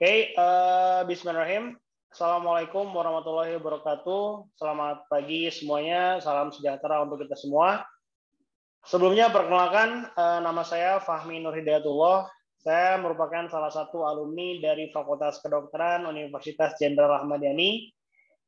Bismillahirrahmanirrahim. Assalamualaikum warahmatullahi wabarakatuh. Selamat pagi semuanya. Salam sejahtera untuk kita semua. Sebelumnya perkenalkan, nama saya Fahmi Nur Hidayatullah. Saya merupakan salah satu alumni dari Fakultas Kedokteran Universitas Jenderal Ahmad Yani.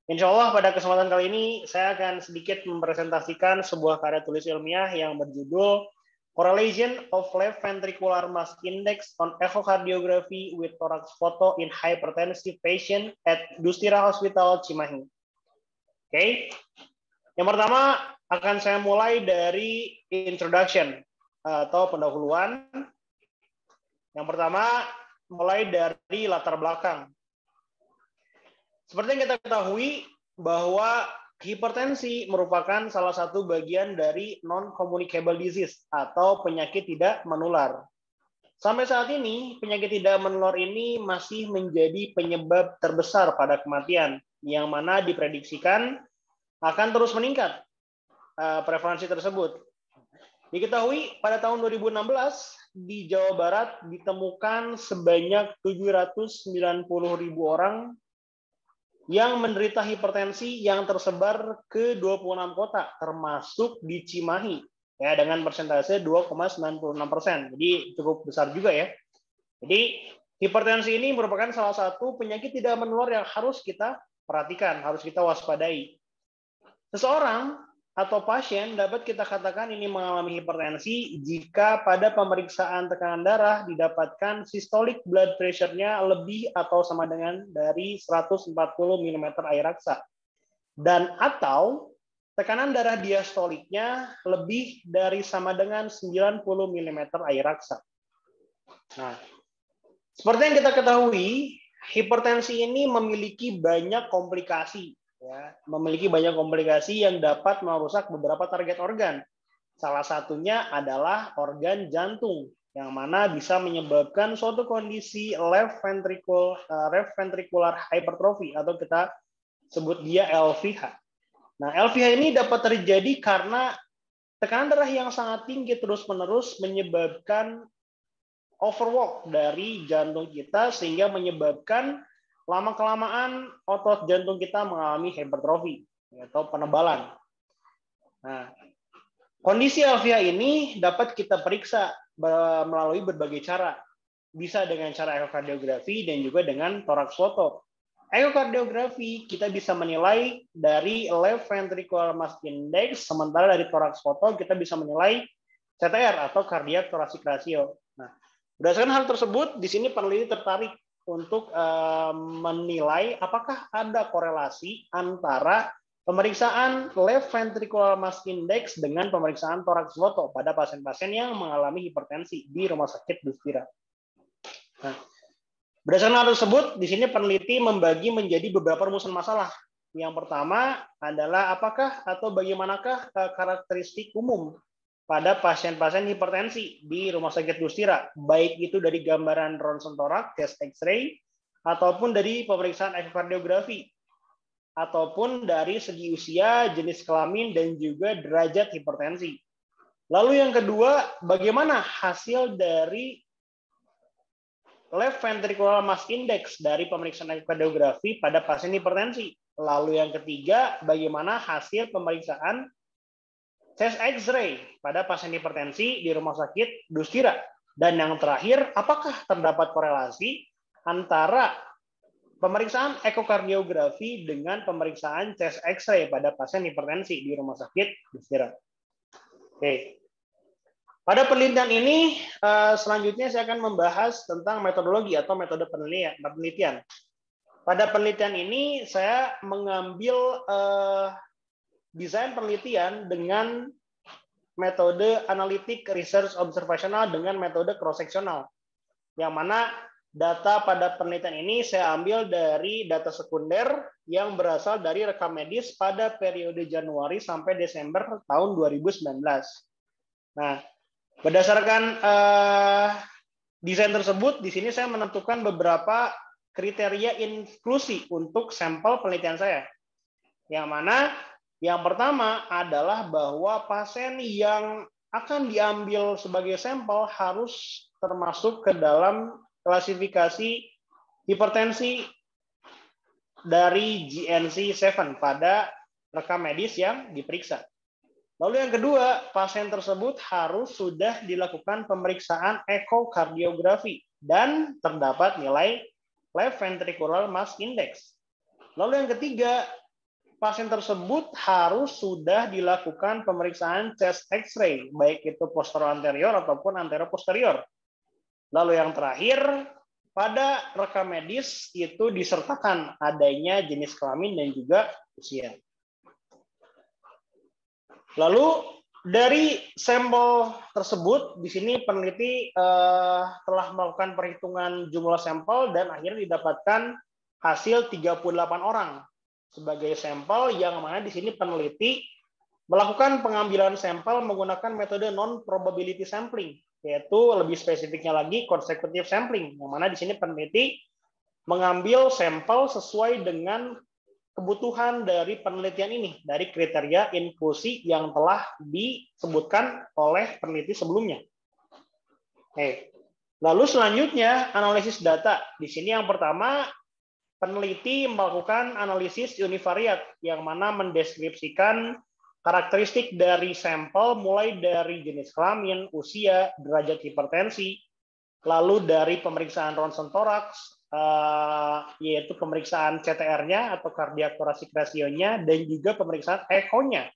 Insya Allah pada kesempatan kali ini saya akan sedikit mempresentasikan sebuah karya tulis ilmiah yang berjudul Correlation of Left Ventricular Mass Index on Echocardiography with Thorax Photo in Hypertensive Patient at Dustira Hospital, Cimahi. Oke. Yang pertama akan saya mulai dari introduction atau pendahuluan. Yang pertama mulai dari latar belakang. Seperti yang kita ketahui bahwa hipertensi merupakan salah satu bagian dari non-communicable disease atau penyakit tidak menular. Sampai saat ini, penyakit tidak menular ini masih menjadi penyebab terbesar pada kematian, yang mana diprediksikan akan terus meningkat prevalensi tersebut. Diketahui pada tahun 2016 di Jawa Barat ditemukan sebanyak 790.000 orang yang menderita hipertensi yang tersebar ke 26 kota, termasuk di Cimahi, ya dengan persentase 2,96%. Jadi cukup besar juga ya. Jadi hipertensi ini merupakan salah satu penyakit tidak menular yang harus kita perhatikan, harus kita waspadai. Seseorang atau pasien dapat kita katakan ini mengalami hipertensi jika pada pemeriksaan tekanan darah didapatkan systolic blood pressure-nya lebih atau sama dengan dari 140 mm air raksa, dan atau tekanan darah diastoliknya lebih dari sama dengan 90 mm air raksa. Nah, seperti yang kita ketahui, hipertensi ini memiliki banyak komplikasi. Ya, memiliki banyak komplikasi yang dapat merusak beberapa target organ. Salah satunya adalah organ jantung, yang mana bisa menyebabkan suatu kondisi left ventricular hypertrophy atau kita sebut dia LVH. Nah, LVH ini dapat terjadi karena tekanan darah yang sangat tinggi terus-menerus menyebabkan overwork dari jantung kita sehingga menyebabkan lama-kelamaan otot jantung kita mengalami hipertrofi atau penebalan. Nah, kondisi LVH ini dapat kita periksa melalui berbagai cara. Bisa dengan cara ekokardiografi dan juga dengan thorax photo. Ekokardiografi kita bisa menilai dari left ventricular mass index, sementara dari thorax photo kita bisa menilai CTR atau cardiac thoracic ratio. Nah, berdasarkan hal tersebut, di sini peneliti tertarik untuk menilai apakah ada korelasi antara pemeriksaan left ventricular mass index dengan pemeriksaan thorax photo pada pasien-pasien yang mengalami hipertensi di Rumah Sakit Dustira. Nah, berdasarkan hal tersebut, di sini peneliti membagi menjadi beberapa rumusan masalah. Yang pertama adalah apakah atau bagaimanakah karakteristik umum pada pasien-pasien hipertensi di Rumah Sakit Dustira, baik itu dari gambaran ronsen toraks, chest X-ray, ataupun dari pemeriksaan ekokardiografi, ataupun dari segi usia, jenis kelamin, dan juga derajat hipertensi. Lalu yang kedua, bagaimana hasil dari left ventricular mass index dari pemeriksaan ekokardiografi pada pasien hipertensi. Lalu yang ketiga, bagaimana hasil pemeriksaan chest X-ray pada pasien hipertensi di Rumah Sakit Dustira. Dan yang terakhir, apakah terdapat korelasi antara pemeriksaan ekokardiografi dengan pemeriksaan chest X-ray pada pasien hipertensi di Rumah Sakit Dustira. Oke. Pada penelitian ini, selanjutnya saya akan membahas tentang metodologi atau metode penelitian. Pada penelitian ini, saya mengambil desain penelitian dengan metode analitik research observational dengan metode cross-sectional. Yang mana data pada penelitian ini saya ambil dari data sekunder yang berasal dari rekam medis pada periode Januari sampai Desember tahun 2019. Nah, berdasarkan desain tersebut, di sini saya menentukan beberapa kriteria inklusi untuk sampel penelitian saya. Yang mana yang pertama adalah bahwa pasien yang akan diambil sebagai sampel harus termasuk ke dalam klasifikasi hipertensi dari GNC7 pada rekam medis yang diperiksa. Lalu yang kedua, pasien tersebut harus sudah dilakukan pemeriksaan ekokardiografi dan terdapat nilai left ventricular mass index. Lalu yang ketiga, pasien tersebut harus sudah dilakukan pemeriksaan chest X-ray, baik itu posterior anterior ataupun anterior posterior. Lalu yang terakhir, pada rekam medis itu disertakan adanya jenis kelamin dan juga usia. Lalu dari sampel tersebut, di sini peneliti telah melakukan perhitungan jumlah sampel dan akhirnya didapatkan hasil 38 orang sebagai sampel, yang mana di sini peneliti melakukan pengambilan sampel menggunakan metode non-probability sampling, yaitu lebih spesifiknya lagi consecutive sampling, yang mana di sini peneliti mengambil sampel sesuai dengan kebutuhan dari penelitian ini, dari kriteria inklusi yang telah disebutkan oleh peneliti sebelumnya. Oke. Lalu selanjutnya analisis data. Di sini yang pertama peneliti melakukan analisis univariat yang mana mendeskripsikan karakteristik dari sampel mulai dari jenis kelamin, usia, derajat hipertensi, lalu dari pemeriksaan ronsen toraks, yaitu pemeriksaan CTR-nya atau cardiac thoracic ratio-nya, dan juga pemeriksaan echo-nya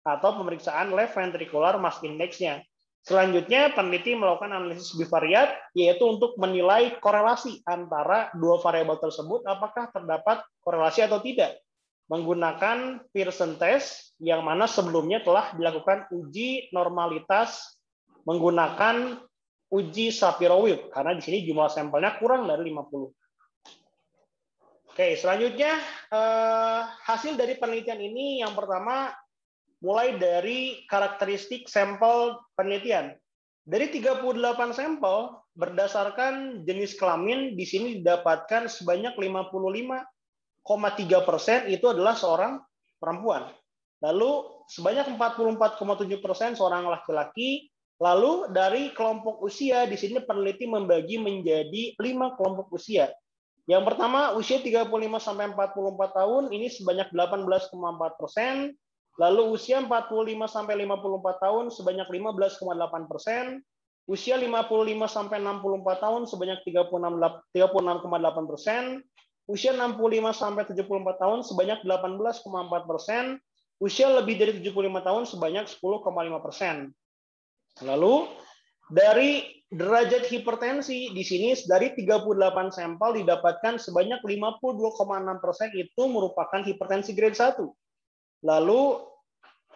atau pemeriksaan left ventricular mass index-nya. Selanjutnya peneliti melakukan analisis bivariat, yaitu untuk menilai korelasi antara dua variabel tersebut, apakah terdapat korelasi atau tidak, menggunakan Pearson test yang mana sebelumnya telah dilakukan uji normalitas menggunakan uji Shapiro-Wilk, karena di sini jumlah sampelnya kurang dari 50. Oke, selanjutnya hasil dari penelitian ini yang pertama mulai dari karakteristik sampel penelitian. Dari 38 sampel berdasarkan jenis kelamin di sini didapatkan sebanyak 55,3% itu adalah seorang perempuan. Lalu sebanyak 44,7% seorang laki-laki. Lalu dari kelompok usia, di sini peneliti membagi menjadi 5 kelompok usia. Yang pertama, usia 35-44 tahun, ini sebanyak 18,4%. Lalu usia 45-54 tahun, sebanyak 15,8%. Usia 55-64 tahun, sebanyak 36,8%. Usia 65-74 tahun, sebanyak 18,4%. Usia lebih dari 75 tahun, sebanyak 10,5%. Lalu dari derajat hipertensi di sini dari 38 sampel didapatkan sebanyak 52,6% itu merupakan hipertensi grade 1. Lalu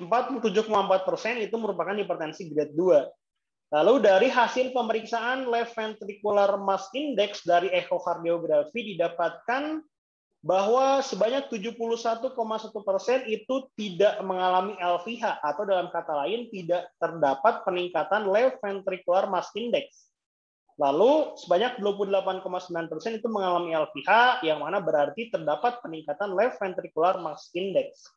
47,4% itu merupakan hipertensi grade 2. Lalu dari hasil pemeriksaan left ventricular mass index dari ekokardiografi didapatkan bahwa sebanyak 71,1% itu tidak mengalami LVH, atau dalam kata lain tidak terdapat peningkatan left ventricular mass index. Lalu sebanyak 28,9% itu mengalami LVH, yang mana berarti terdapat peningkatan left ventricular mass index.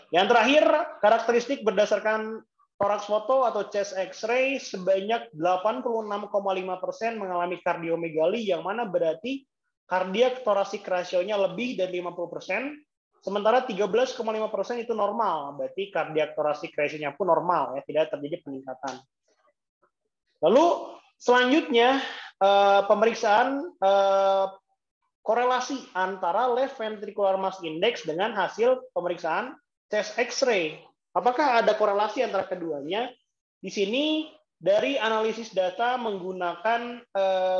Yang terakhir, karakteristik berdasarkan thorax foto atau chest X-ray sebanyak 86,5% mengalami kardiomegali, yang mana berarti cardiac thoracic ratio-nya lebih dari 50%, sementara 13,5% itu normal, berarti cardiac thoracic ratio-nya pun normal, ya, tidak terjadi peningkatan. Lalu selanjutnya pemeriksaan korelasi antara left ventricular mass index dengan hasil pemeriksaan chest X-ray. Apakah ada korelasi antara keduanya? Di sini dari analisis data menggunakan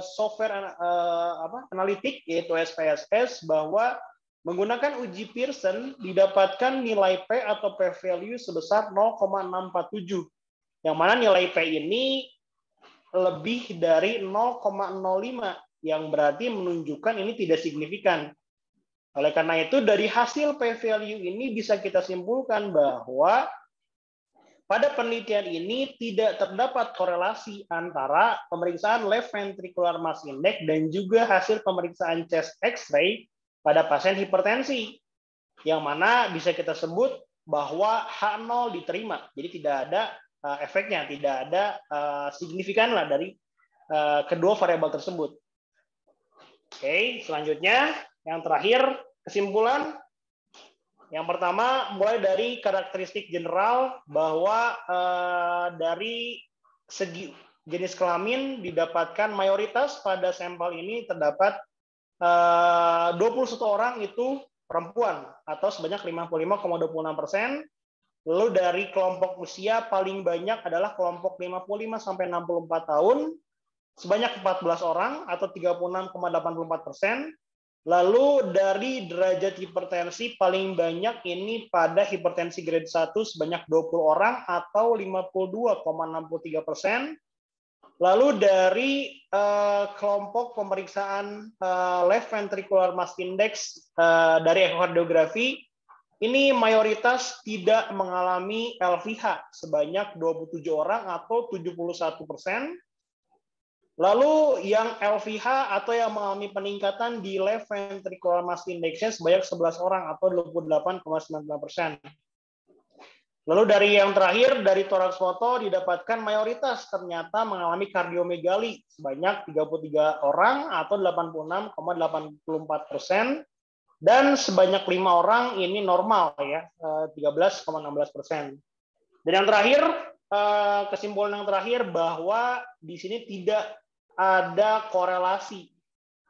software analitik yaitu SPSS, bahwa menggunakan uji Pearson didapatkan nilai P atau P value sebesar 0,647, yang mana nilai P ini lebih dari 0,05, yang berarti menunjukkan ini tidak signifikan. Oleh karena itu dari hasil P value ini bisa kita simpulkan bahwa pada penelitian ini tidak terdapat korelasi antara pemeriksaan left ventricular mass index dan juga hasil pemeriksaan chest X-ray pada pasien hipertensi, yang mana bisa kita sebut bahwa H0 diterima. Jadi tidak ada efeknya, tidak ada signifikan lah dari kedua variabel tersebut. Oke, selanjutnya yang terakhir kesimpulan. Yang pertama mulai dari karakteristik general bahwa dari segi jenis kelamin didapatkan mayoritas pada sampel ini terdapat 21 orang itu perempuan atau sebanyak 55,26%. Lalu dari kelompok usia paling banyak adalah kelompok 55 sampai 64 tahun sebanyak 14 orang atau 36,84%. Lalu dari derajat hipertensi paling banyak ini pada hipertensi grade 1 sebanyak 20 orang atau 52,63%. Lalu dari kelompok pemeriksaan left ventricular mass index dari ekokardiografi, ini mayoritas tidak mengalami LVH sebanyak 27 orang atau 71%. Lalu yang LVH atau yang mengalami peningkatan di left ventricular mass index sebanyak 11 orang atau 28,99%. Lalu dari yang terakhir, dari thorax foto didapatkan mayoritas ternyata mengalami kardiomegali sebanyak 33 orang atau 86,84%. Dan sebanyak 5 orang ini normal ya, 13,16%. Dan yang terakhir, kesimpulan yang terakhir bahwa di sini tidak ada korelasi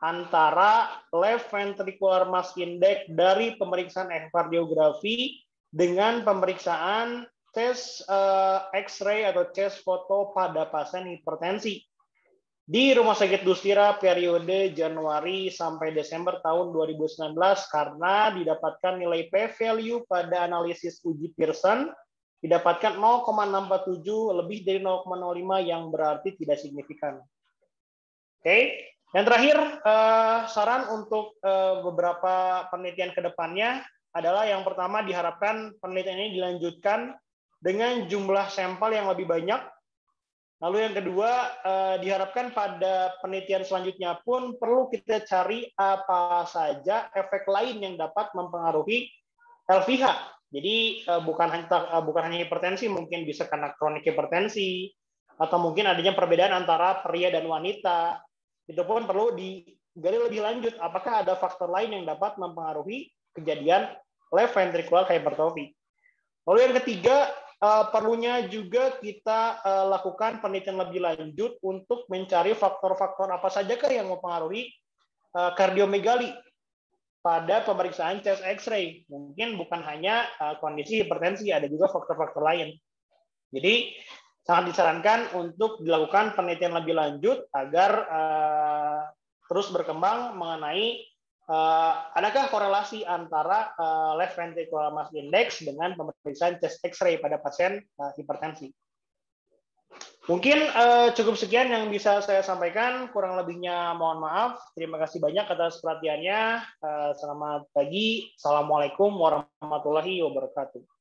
antara left ventricular mass index dari pemeriksaan ekokardiografi dengan pemeriksaan tes X-ray atau chest foto pada pasien hipertensi di Rumah Sakit Dustira periode Januari sampai Desember tahun 2019 karena didapatkan nilai p-value pada analisis uji Pearson didapatkan 0,647 lebih dari 0,05 yang berarti tidak signifikan. Oke, yang terakhir saran untuk beberapa penelitian ke depannya adalah yang pertama diharapkan penelitian ini dilanjutkan dengan jumlah sampel yang lebih banyak. Lalu yang kedua diharapkan pada penelitian selanjutnya pun perlu kita cari apa saja efek lain yang dapat mempengaruhi LVH. Jadi bukan hanya hipertensi, mungkin bisa karena kronik hipertensi atau mungkin adanya perbedaan antara pria dan wanita. Itu pun perlu digali lebih lanjut apakah ada faktor lain yang dapat mempengaruhi kejadian left ventricular hypertrophy. Lalu yang ketiga, perlunya juga kita lakukan penelitian lebih lanjut untuk mencari faktor-faktor apa sajakah yang mempengaruhi kardiomegali pada pemeriksaan chest X-ray. Mungkin bukan hanya kondisi hipertensi, ada juga faktor-faktor lain. Jadi sangat disarankan untuk dilakukan penelitian lebih lanjut agar terus berkembang mengenai adakah korelasi antara left ventricular mass index dengan pemeriksaan chest X-ray pada pasien hipertensi. Mungkin cukup sekian yang bisa saya sampaikan, kurang lebihnya mohon maaf. Terima kasih banyak atas perhatiannya. Selamat pagi. Assalamualaikum warahmatullahi wabarakatuh.